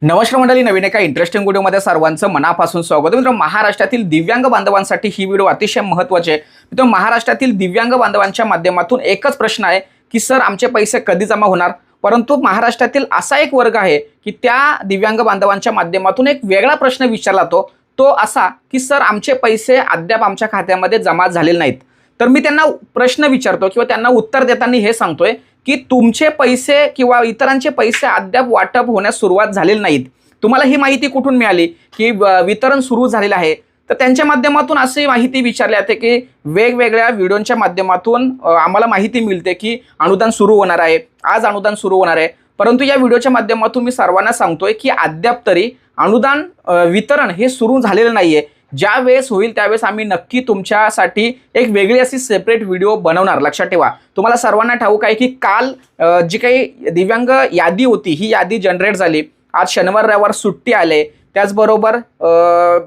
नमस्कार मंडळी, नवीन एका इंटरेस्टिंग व्हिडिओमध्ये सर्वांचं मनापासून स्वागत. मित्रांनो, महाराष्ट्रातील दिव्यांग बांधवांसाठी ही व्हिडिओ अतिशय महत्त्वाची आहे. मित्रांनो, महाराष्ट्रातील दिव्यांग बांधवांच्या माध्यमातून एकच प्रश्न आहे की सर आमचे पैसे कधी जमा होणार. परंतु महाराष्ट्रातील असा एक वर्ग आहे की त्या दिव्यांग बांधवांच्या माध्यमातून एक वेगळा प्रश्न विचारला तो असा की सर आमचे पैसे अद्याप आमच्या खात्यामध्ये जमा झालेले नाहीत. तर मी त्यांना प्रश्न विचारतो किंवा त्यांना उत्तर देताना हे सांगतोय की तुमचे पैसे किंवा इतरांचे पैसे अद्याप वाटप होण्यास सुरुवात झालेली नाहीत. तुम्हाला ही माहिती कुठून मिळाली की वितरण सुरू झालेलं आहे? तर त्यांच्या माध्यमातून अशी माहिती विचारली जाते की वेगवेगळ्या व्हिडिओच्या माध्यमातून आम्हाला माहिती मिळते की अनुदान सुरू होणार आहे, आज अनुदान सुरू होणार आहे. परंतु या व्हिडिओच्या माध्यमातून मी सर्वांना सांगतोय की अद्याप तरी अनुदान वितरण हे सुरू झालेलं नाहीये. ज्या वेळेस होईल त्यावेळेस आम्ही नक्की तुमच्यासाठी एक वेगळी अशी सेपरेट व्हिडिओ बनवणार. लक्षात ठेवा, तुम्हाला सर्वांना ठाऊक आहे की काल जी काही दिव्यांग यादी होती ही यादी जनरेट झाली. आज शनिवार रविवार सुट्टी आले. त्याचबरोबर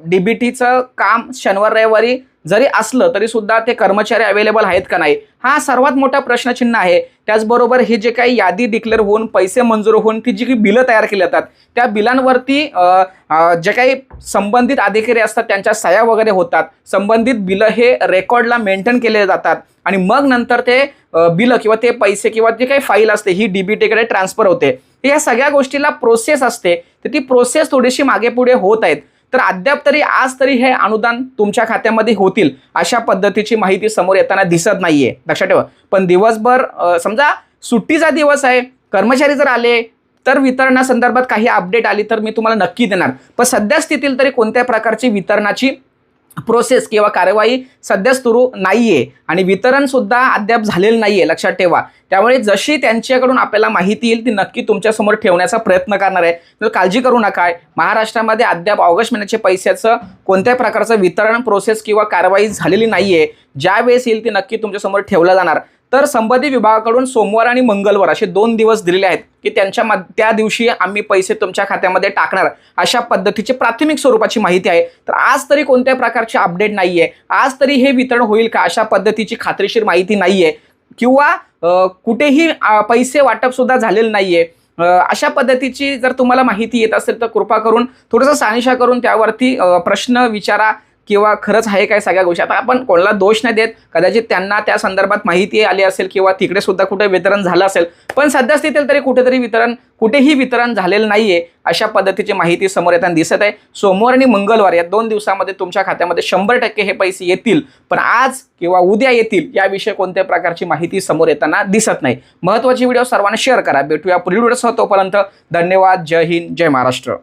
डीबीटीचं काम शनिवार रविवारी जरी असलं तरी सुद्धा ते कर्मचारी अवेलेबल आहेत का नाही, हा सर्वात मोठा प्रश्नचिन्ह आहे. त्याचबरोबर हे जे काही यादी डिक्लेअर होऊन पैसे मंजूर होऊन ती जी काही बिलं तयार केली जातात त्या बिलांवरती जे काही संबंधित अधिकारी असतात त्यांच्या सह्या वगैरे होतात. संबंधित बिलं हे रेकॉर्डला मेंटेन केले जातात आणि मग नंतर ते बिलं किंवा ते पैसे किंवा जे काही फाईल असते ही डीबीटीकडे ट्रान्सफर होते. या सगळ्या गोष्टीला प्रोसेस असते, तर ती प्रोसेस थोडीशी मागे पुढे होत आहेत. तर अद्याप तरी आज तरी हे अनुदान तुमच्या खात्यामध्ये होतील अशा पद्धतीची माहिती समोर येताना दिसत नाहीये. लक्षात ठेवा. पण दिवसभर समजा सुट्टीचा दिवस आहे, कर्मचारी जर आले तर वितरणासंदर्भात काही अपडेट आली तर मी तुम्हाला नक्की देणार. पण सध्या स्थितीला तरी कोणत्या प्रकारची वितरणाची प्रोसेस किंवा कार्यवाही सध्या सुरू नाहीये आणि वितरण सुद्धा अद्याप झालेलं नाहीये. लक्षात ठेवा. त्यामुळे जशी त्यांच्याकडून आपल्याला माहिती येईल ती नक्की तुमच्यासमोर ठेवण्याचा प्रयत्न करणार आहे. तर काळजी करू नका. महाराष्ट्रामध्ये अद्याप ऑगस्ट महिन्याच्या पैशाचं कोणत्या प्रकारचं वितरण प्रोसेस किंवा कारवाई झालेली नाहीये. ज्या वेळेस येईल ती नक्की तुमच्यासमोर ठेवलं जाणार. तर संबंधित विभागाकडून सोमवार आणि मंगळवार असे 2 दिवस दिलेले आहेत की त्या दिवशी आम्ही पैसे तुमच्या खात्यामध्ये टाकणार अशा पद्धतीची प्राथमिक स्वरूपाची माहिती आहे. तर आज तरी कोणत्या प्रकारचे अपडेट नाहीये. आज तरी हे वितरण होईल का अशा पद्धतीची खात्रीशीर माहिती नाहीये किंवा कुठेही पैसे वाटप सुद्धा झालेलं नाहीये. अशा पद्धतीची जर तुम्हाला माहिती येत असेल तर कृपा करून थोडंसं शहानिशा करून त्यावरती प्रश्न विचारा किंवा खरंच आहे काय सगळ्या गोष्टी. आता आपण कोणाला दोष नाही देत, कदाचित त्यांना त्या संदर्भात माहिती आली असेल किंवा तिकडे सुद्धा कुठे वितरण झालं असेल. पण सध्या स्थितीला तरी कुठेही वितरण झालेलं नाहीये अशा पद्धतीची माहिती समोर येताना दिसत आहे. सोमवार आणि मंगळवार या 2 दिवसामध्ये तुमच्या खात्यामध्ये 100% हे पैसे येतील. पण आज किंवा उद्या येतील याविषयी कोणत्या प्रकारची माहिती समोर येताना दिसत नाही. महत्त्वाची व्हिडिओ सर्वांना शेअर करा. भेटूया पुढील व्हिडिओसह. तोपर्यंत धन्यवाद. जय हिंद, जय महाराष्ट्र.